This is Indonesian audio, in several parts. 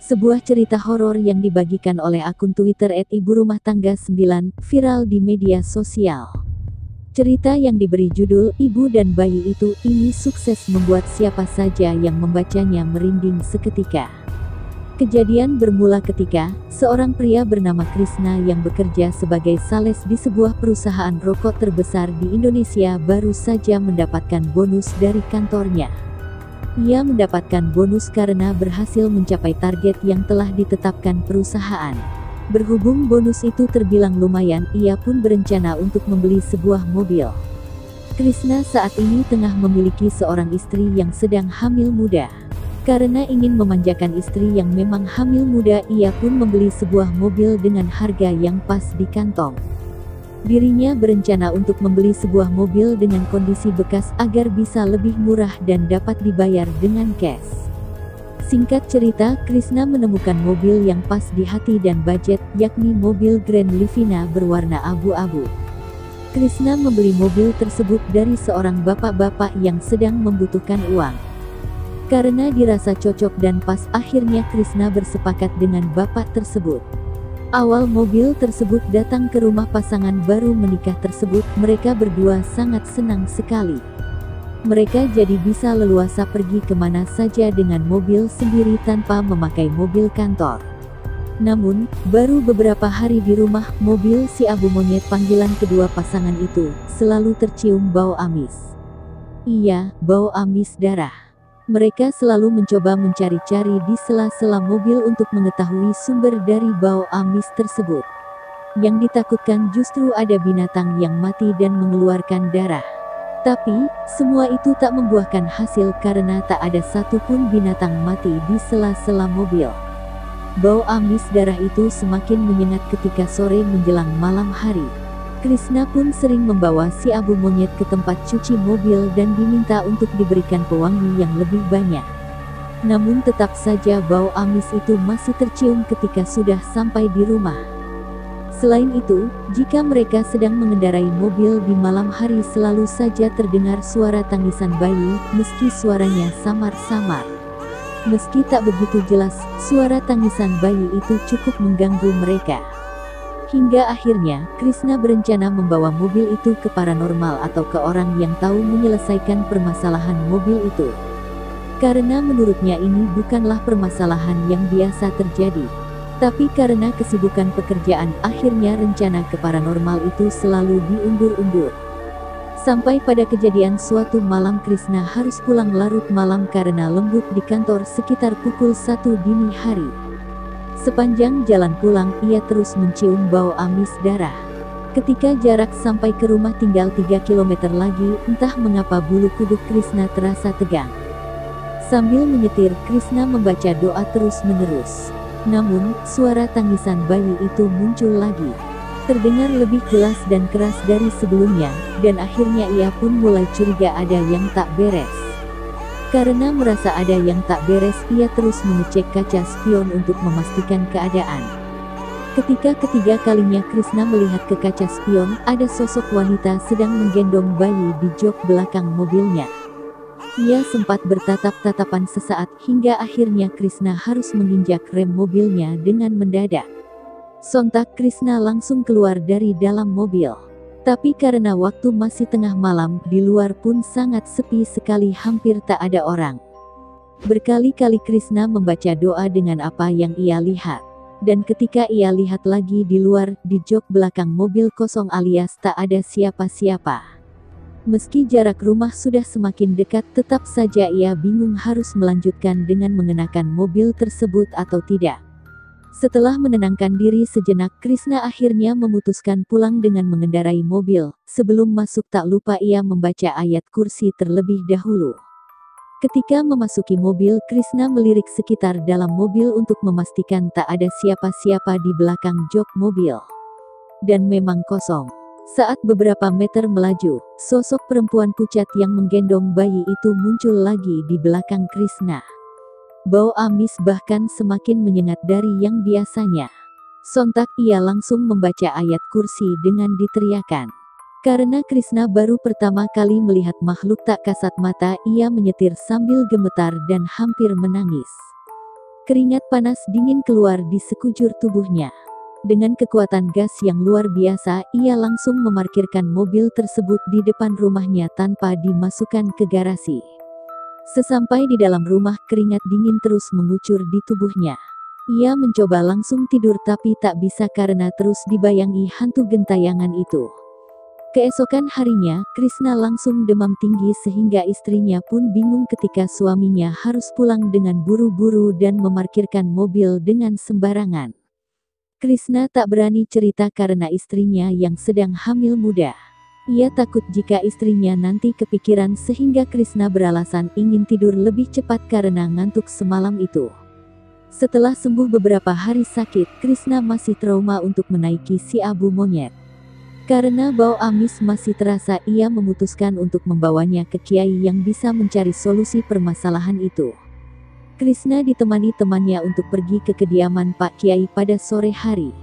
Sebuah cerita horor yang dibagikan oleh akun Twitter @iburumah_tangga9 viral di media sosial. Cerita yang diberi judul "Ibu dan Bayi Itu" ini sukses membuat siapa saja yang membacanya merinding seketika. Kejadian bermula ketika seorang pria bernama Krishna yang bekerja sebagai sales di sebuah perusahaan rokok terbesar di Indonesia baru saja mendapatkan bonus dari kantornya. Ia mendapatkan bonus karena berhasil mencapai target yang telah ditetapkan perusahaan. Berhubung bonus itu terbilang lumayan, ia pun berencana untuk membeli sebuah mobil. Krishna saat ini tengah memiliki seorang istri yang sedang hamil muda. Karena ingin memanjakan istri yang memang hamil muda, ia pun membeli sebuah mobil dengan harga yang pas di kantong. Dirinya berencana untuk membeli sebuah mobil dengan kondisi bekas agar bisa lebih murah dan dapat dibayar dengan cash. Singkat cerita, Krishna menemukan mobil yang pas di hati dan budget, yakni mobil Grand Livina berwarna abu-abu. Krishna membeli mobil tersebut dari seorang bapak-bapak yang sedang membutuhkan uang. Karena dirasa cocok dan pas, akhirnya Krishna bersepakat dengan bapak tersebut. Awal mobil tersebut datang ke rumah pasangan baru menikah tersebut, mereka berdua sangat senang sekali. Mereka jadi bisa leluasa pergi kemana saja dengan mobil sendiri tanpa memakai mobil kantor. Namun, baru beberapa hari di rumah, mobil si abu monyet panggilan kedua pasangan itu, selalu tercium bau amis. Iya, bau amis darah. Mereka selalu mencoba mencari-cari di sela-sela mobil untuk mengetahui sumber dari bau amis tersebut. Yang ditakutkan justru ada binatang yang mati dan mengeluarkan darah. Tapi, semua itu tak membuahkan hasil karena tak ada satupun binatang mati di sela-sela mobil. Bau amis darah itu semakin menyengat ketika sore menjelang malam hari. Krishna pun sering membawa si abu monyet ke tempat cuci mobil dan diminta untuk diberikan pewangi yang lebih banyak. Namun tetap saja bau amis itu masih tercium ketika sudah sampai di rumah. Selain itu, jika mereka sedang mengendarai mobil di malam hari selalu saja terdengar suara tangisan bayi, meski suaranya samar-samar. Meski tak begitu jelas, suara tangisan bayi itu cukup mengganggu mereka. Hingga akhirnya, Krishna berencana membawa mobil itu ke paranormal atau ke orang yang tahu menyelesaikan permasalahan mobil itu. Karena menurutnya ini bukanlah permasalahan yang biasa terjadi. Tapi karena kesibukan pekerjaan, akhirnya rencana ke paranormal itu selalu diundur-undur. Sampai pada kejadian suatu malam Krishna harus pulang larut malam karena lembut di kantor sekitar pukul 1 dini hari. Sepanjang jalan pulang, ia terus mencium bau amis darah. Ketika jarak sampai ke rumah tinggal 3 km lagi, entah mengapa bulu kuduk Krishna terasa tegang. Sambil menyetir, Krishna membaca doa terus-menerus. Namun, suara tangisan bayi itu muncul lagi. Terdengar lebih jelas dan keras dari sebelumnya, dan akhirnya ia pun mulai curiga ada yang tak beres. Karena merasa ada yang tak beres, ia terus mengecek kaca spion untuk memastikan keadaan. Ketika ketiga kalinya Krishna melihat ke kaca spion, ada sosok wanita sedang menggendong bayi di jok belakang mobilnya. Ia sempat bertatap-tatapan sesaat, hingga akhirnya Krishna harus menginjak rem mobilnya dengan mendadak. Sontak Krishna langsung keluar dari dalam mobil. Tapi karena waktu masih tengah malam, di luar pun sangat sepi sekali, hampir tak ada orang. Berkali-kali Krishna membaca doa dengan apa yang ia lihat. Dan ketika ia lihat lagi di luar, di jok belakang mobil kosong alias tak ada siapa-siapa. Meski jarak rumah sudah semakin dekat, tetap saja ia bingung harus melanjutkan dengan mengenakan mobil tersebut atau tidak. Setelah menenangkan diri sejenak, Krishna akhirnya memutuskan pulang dengan mengendarai mobil. Sebelum masuk tak lupa ia membaca ayat kursi terlebih dahulu. Ketika memasuki mobil, Krishna melirik sekitar dalam mobil untuk memastikan tak ada siapa-siapa di belakang jok mobil. Dan memang kosong. Saat beberapa meter melaju, sosok perempuan pucat yang menggendong bayi itu muncul lagi di belakang Krishna. Bau amis bahkan semakin menyengat dari yang biasanya. Sontak ia langsung membaca ayat kursi dengan diteriakan. Karena Krishna baru pertama kali melihat makhluk tak kasat mata, ia menyetir sambil gemetar dan hampir menangis. Keringat panas dingin keluar di sekujur tubuhnya. Dengan kekuatan gas yang luar biasa, ia langsung memarkirkan mobil tersebut di depan rumahnya tanpa dimasukkan ke garasi. Sesampai di dalam rumah, keringat dingin terus mengucur di tubuhnya. Ia mencoba langsung tidur tapi tak bisa karena terus dibayangi hantu gentayangan itu. Keesokan harinya, Krishna langsung demam tinggi sehingga istrinya pun bingung ketika suaminya harus pulang dengan buru-buru dan memarkirkan mobil dengan sembarangan. Krishna tak berani cerita karena istrinya yang sedang hamil muda. Ia takut jika istrinya nanti kepikiran sehingga Krishna beralasan ingin tidur lebih cepat karena ngantuk semalam itu. Setelah sembuh beberapa hari sakit, Krishna masih trauma untuk menaiki si abu monyet. Karena bau amis masih terasa, ia memutuskan untuk membawanya ke kiai yang bisa mencari solusi permasalahan itu. Krishna ditemani temannya untuk pergi ke kediaman Pak Kiai pada sore hari.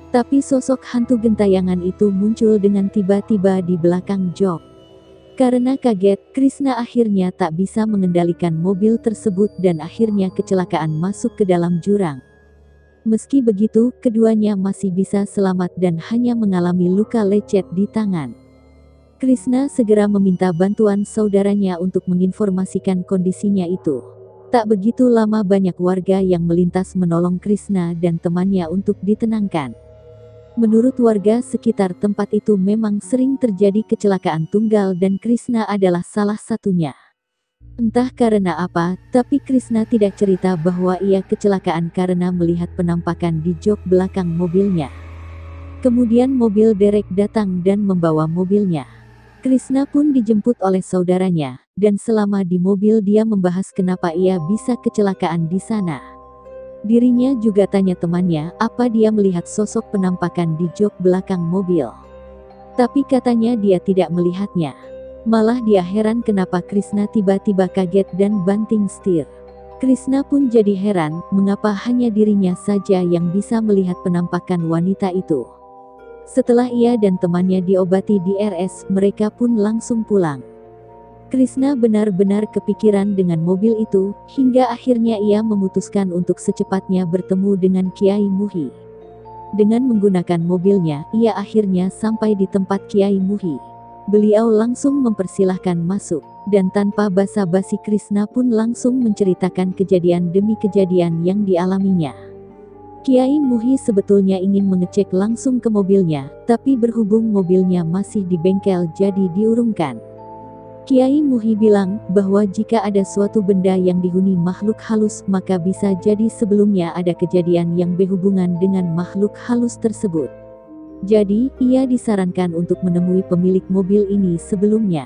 Tapi sosok hantu gentayangan itu muncul dengan tiba-tiba di belakang jok. Karena kaget, Krishna akhirnya tak bisa mengendalikan mobil tersebut dan akhirnya kecelakaan masuk ke dalam jurang. Meski begitu, keduanya masih bisa selamat dan hanya mengalami luka lecet di tangan. Krishna segera meminta bantuan saudaranya untuk menginformasikan kondisinya itu. Tak begitu lama banyak warga yang melintas menolong Krishna dan temannya untuk ditenangkan. Menurut warga sekitar tempat itu memang sering terjadi kecelakaan tunggal dan Krishna adalah salah satunya. Entah karena apa, tapi Krishna tidak cerita bahwa ia kecelakaan karena melihat penampakan di jok belakang mobilnya. Kemudian mobil derek datang dan membawa mobilnya. Krishna pun dijemput oleh saudaranya, dan selama di mobil dia membahas kenapa ia bisa kecelakaan di sana. Dirinya juga tanya temannya apa dia melihat sosok penampakan di jok belakang mobil. Tapi katanya dia tidak melihatnya. Malah dia heran kenapa Krishna tiba-tiba kaget dan banting setir. Krishna pun jadi heran, mengapa hanya dirinya saja yang bisa melihat penampakan wanita itu. Setelah ia dan temannya diobati di RS, mereka pun langsung pulang. Krishna benar-benar kepikiran dengan mobil itu, hingga akhirnya ia memutuskan untuk secepatnya bertemu dengan Kiai Muhi. Dengan menggunakan mobilnya, ia akhirnya sampai di tempat Kiai Muhi. Beliau langsung mempersilahkan masuk, dan tanpa basa-basi Krishna pun langsung menceritakan kejadian demi kejadian yang dialaminya. Kiai Muhi sebetulnya ingin mengecek langsung ke mobilnya, tapi berhubung mobilnya masih di bengkel jadi diurungkan. Kiai Muhi bilang bahwa jika ada suatu benda yang dihuni makhluk halus, maka bisa jadi sebelumnya ada kejadian yang berhubungan dengan makhluk halus tersebut. Jadi, ia disarankan untuk menemui pemilik mobil ini sebelumnya.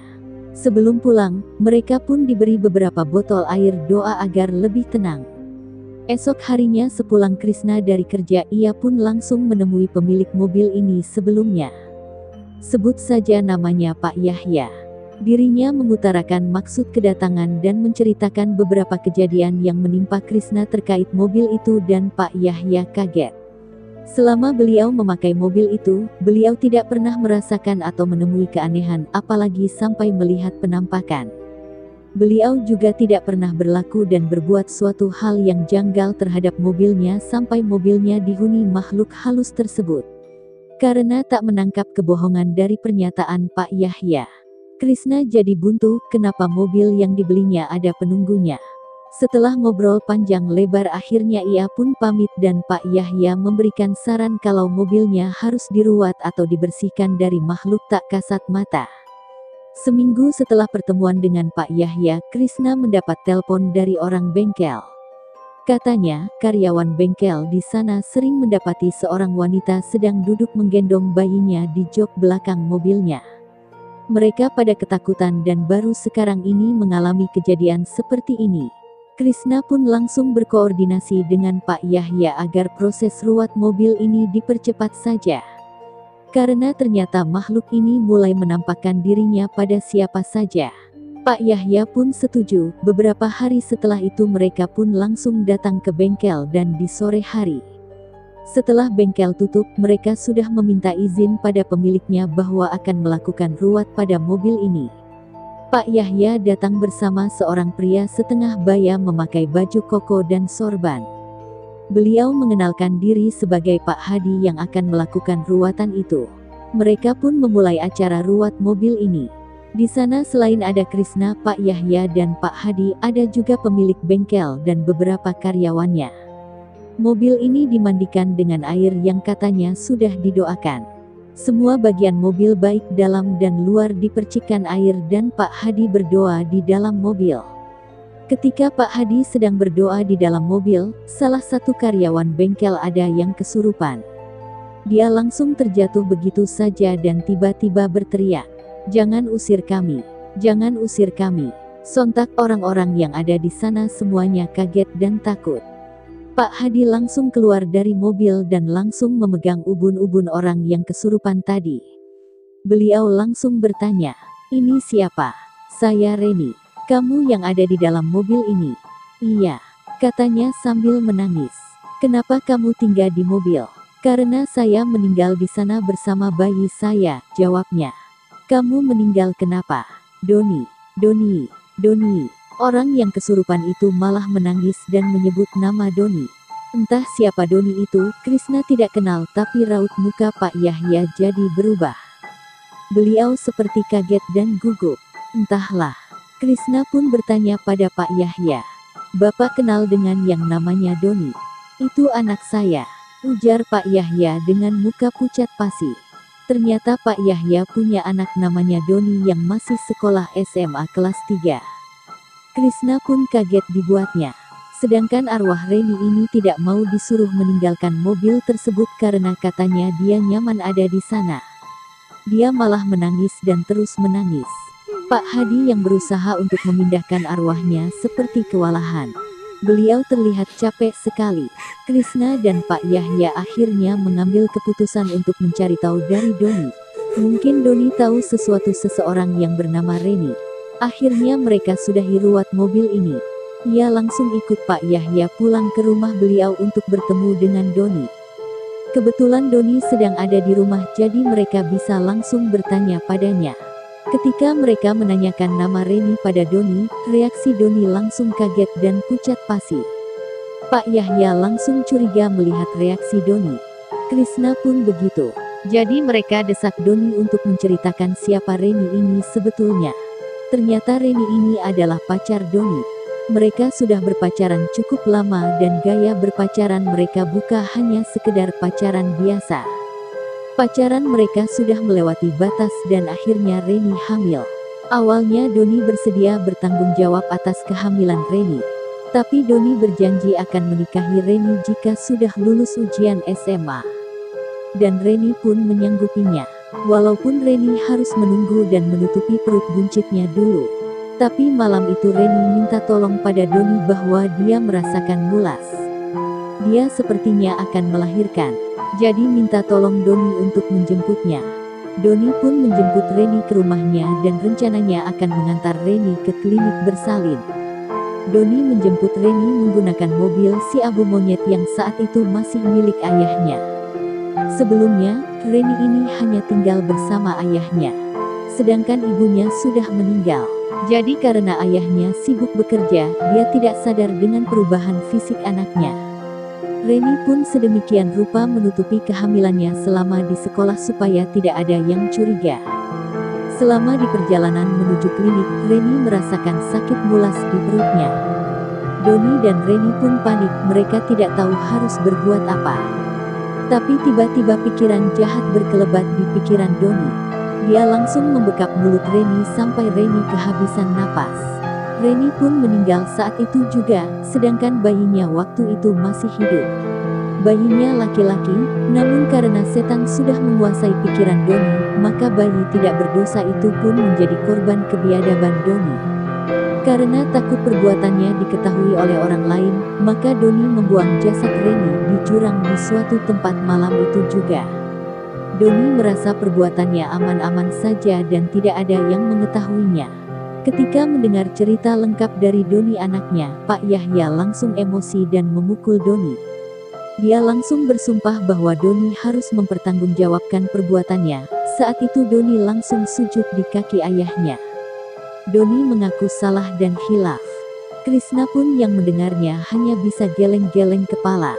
Sebelum pulang, mereka pun diberi beberapa botol air doa agar lebih tenang. Esok harinya sepulang Krishna dari kerja, ia pun langsung menemui pemilik mobil ini sebelumnya. Sebut saja namanya Pak Yahya. Dirinya mengutarakan maksud kedatangan dan menceritakan beberapa kejadian yang menimpa Krishna terkait mobil itu dan Pak Yahya kaget. Selama beliau memakai mobil itu, beliau tidak pernah merasakan atau menemui keanehan, apalagi sampai melihat penampakan. Beliau juga tidak pernah berlaku dan berbuat suatu hal yang janggal terhadap mobilnya sampai mobilnya dihuni makhluk halus tersebut. Karena tak menangkap kebohongan dari pernyataan Pak Yahya, Krishna jadi buntu kenapa mobil yang dibelinya ada penunggunya. Setelah ngobrol panjang lebar akhirnya ia pun pamit dan Pak Yahya memberikan saran kalau mobilnya harus diruat atau dibersihkan dari makhluk tak kasat mata. Seminggu setelah pertemuan dengan Pak Yahya, Krishna mendapat telepon dari orang bengkel. Katanya, karyawan bengkel di sana sering mendapati seorang wanita sedang duduk menggendong bayinya di jok belakang mobilnya. Mereka pada ketakutan dan baru sekarang ini mengalami kejadian seperti ini. Krishna pun langsung berkoordinasi dengan Pak Yahya agar proses ruat mobil ini dipercepat saja. Karena ternyata makhluk ini mulai menampakkan dirinya pada siapa saja. Pak Yahya pun setuju. Beberapa hari setelah itu mereka pun langsung datang ke bengkel dan di sore hari. Setelah bengkel tutup, mereka sudah meminta izin pada pemiliknya bahwa akan melakukan ruat pada mobil ini. Pak Yahya datang bersama seorang pria setengah baya memakai baju koko dan sorban. Beliau mengenalkan diri sebagai Pak Hadi yang akan melakukan ruwatan itu. Mereka pun memulai acara ruwat mobil ini. Di sana selain ada Krisna, Pak Yahya dan Pak Hadi, ada juga pemilik bengkel dan beberapa karyawannya. Mobil ini dimandikan dengan air yang katanya sudah didoakan. Semua bagian mobil baik dalam dan luar dipercikkan air dan Pak Hadi berdoa di dalam mobil. Ketika Pak Hadi sedang berdoa di dalam mobil, salah satu karyawan bengkel ada yang kesurupan. Dia langsung terjatuh begitu saja dan tiba-tiba berteriak, "Jangan usir kami! Jangan usir kami!" Sontak orang-orang yang ada di sana semuanya kaget dan takut. Pak Hadi langsung keluar dari mobil dan langsung memegang ubun-ubun orang yang kesurupan tadi. Beliau langsung bertanya, "Ini siapa?" "Saya Reni." "Kamu yang ada di dalam mobil ini?" "Iya," katanya sambil menangis. "Kenapa kamu tinggal di mobil?" "Karena saya meninggal di sana bersama bayi saya," jawabnya. "Kamu meninggal kenapa?" "Doni, Doni, Doni." Orang yang kesurupan itu malah menangis dan menyebut nama Doni. Entah siapa Doni itu, Krisna tidak kenal, tapi raut muka Pak Yahya jadi berubah. Beliau seperti kaget dan gugup. "Entahlah." Krisna pun bertanya pada Pak Yahya, "Bapak kenal dengan yang namanya Doni?" "Itu anak saya," ujar Pak Yahya dengan muka pucat pasi. Ternyata Pak Yahya punya anak namanya Doni yang masih sekolah SMA kelas 3. Krisna pun kaget dibuatnya. Sedangkan arwah Reni ini tidak mau disuruh meninggalkan mobil tersebut karena katanya dia nyaman ada di sana. Dia malah menangis dan terus menangis. Pak Hadi yang berusaha untuk memindahkan arwahnya seperti kewalahan. Beliau terlihat capek sekali. Krisna dan Pak Yahya akhirnya mengambil keputusan untuk mencari tahu dari Doni. Mungkin Doni tahu seseorang yang bernama Reni. Akhirnya mereka sudahi ruwat mobil ini. Ia langsung ikut Pak Yahya pulang ke rumah beliau untuk bertemu dengan Doni. Kebetulan Doni sedang ada di rumah, jadi mereka bisa langsung bertanya padanya. Ketika mereka menanyakan nama Reni pada Doni, reaksi Doni langsung kaget dan pucat pasi. Pak Yahya langsung curiga melihat reaksi Doni. Krisna pun begitu. Jadi mereka desak Doni untuk menceritakan siapa Reni ini sebetulnya. Ternyata Reni ini adalah pacar Doni. Mereka sudah berpacaran cukup lama dan gaya berpacaran mereka bukan hanya sekedar pacaran biasa. Pacaran mereka sudah melewati batas dan akhirnya Reni hamil. Awalnya Doni bersedia bertanggung jawab atas kehamilan Reni. Tapi Doni berjanji akan menikahi Reni jika sudah lulus ujian SMA. Dan Reni pun menyanggupinya. Walaupun Reni harus menunggu dan menutupi perut buncitnya dulu. Tapi malam itu Reni minta tolong pada Doni bahwa dia merasakan mulas. Dia sepertinya akan melahirkan. Jadi minta tolong Doni untuk menjemputnya. Doni pun menjemput Reni ke rumahnya dan rencananya akan mengantar Reni ke klinik bersalin. Doni menjemput Reni menggunakan mobil si abu monyet yang saat itu masih milik ayahnya. Sebelumnya, Reni ini hanya tinggal bersama ayahnya. Sedangkan ibunya sudah meninggal. Jadi karena ayahnya sibuk bekerja, dia tidak sadar dengan perubahan fisik anaknya. Reni pun sedemikian rupa menutupi kehamilannya selama di sekolah supaya tidak ada yang curiga. Selama di perjalanan menuju klinik, Reni merasakan sakit mulas di perutnya. Doni dan Reni pun panik, mereka tidak tahu harus berbuat apa. Tapi tiba-tiba pikiran jahat berkelebat di pikiran Doni. Dia langsung membekap mulut Reni sampai Reni kehabisan napas. Reni pun meninggal saat itu juga, sedangkan bayinya waktu itu masih hidup. Bayinya laki-laki, namun karena setan sudah menguasai pikiran Doni, maka bayi tidak berdosa itu pun menjadi korban kebiadaban Doni. Karena takut perbuatannya diketahui oleh orang lain, maka Doni membuang jasad Reni di jurang di suatu tempat malam itu juga. Doni merasa perbuatannya aman-aman saja dan tidak ada yang mengetahuinya. Ketika mendengar cerita lengkap dari Doni anaknya, Pak Yahya langsung emosi dan memukul Doni. Dia langsung bersumpah bahwa Doni harus mempertanggungjawabkan perbuatannya. Saat itu Doni langsung sujud di kaki ayahnya. Doni mengaku salah dan khilaf. Krisna pun yang mendengarnya hanya bisa geleng-geleng kepala.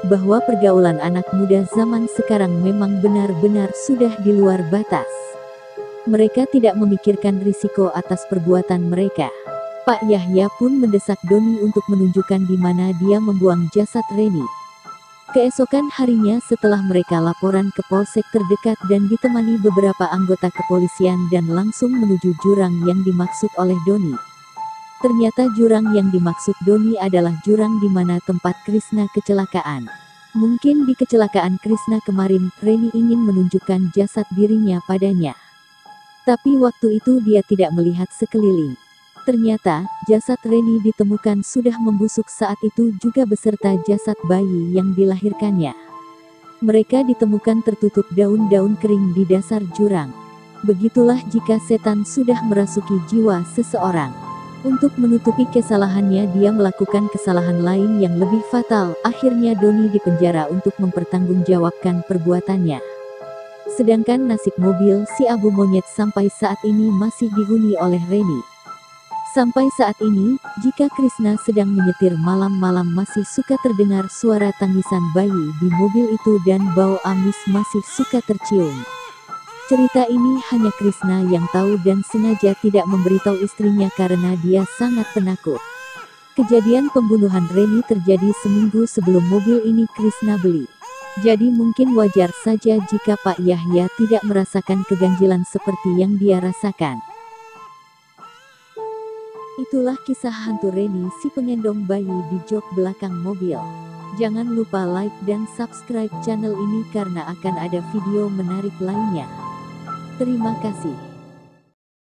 bahwa pergaulan anak muda zaman sekarang memang benar-benar sudah di luar batas. Mereka tidak memikirkan risiko atas perbuatan mereka. Pak Yahya pun mendesak Doni untuk menunjukkan di mana dia membuang jasad Reni. Keesokan harinya setelah mereka laporan ke polsek terdekat dan ditemani beberapa anggota kepolisian dan langsung menuju jurang yang dimaksud oleh Doni. Ternyata jurang yang dimaksud Doni adalah jurang di mana tempat Krishna kecelakaan. Mungkin di kecelakaan Krishna kemarin, Reni ingin menunjukkan jasad dirinya padanya. Tapi waktu itu dia tidak melihat sekeliling. Ternyata, jasad Reni ditemukan sudah membusuk saat itu juga beserta jasad bayi yang dilahirkannya. Mereka ditemukan tertutup daun-daun kering di dasar jurang. Begitulah jika setan sudah merasuki jiwa seseorang. Untuk menutupi kesalahannya dia melakukan kesalahan lain yang lebih fatal. Akhirnya Doni dipenjara untuk mempertanggungjawabkan perbuatannya. Sedangkan nasib mobil si Abu Monyet sampai saat ini masih dihuni oleh Reni. Sampai saat ini, jika Krishna sedang menyetir malam-malam masih suka terdengar suara tangisan bayi di mobil itu dan bau amis masih suka tercium. Cerita ini hanya Krishna yang tahu dan sengaja tidak memberitahu istrinya karena dia sangat penakut. Kejadian pembunuhan Reni terjadi seminggu sebelum mobil ini Krishna beli. Jadi mungkin wajar saja jika Pak Yahya tidak merasakan keganjilan seperti yang dia rasakan. Itulah kisah hantu Reni si pengendong bayi di jok belakang mobil. Jangan lupa like dan subscribe channel ini karena akan ada video menarik lainnya. Terima kasih.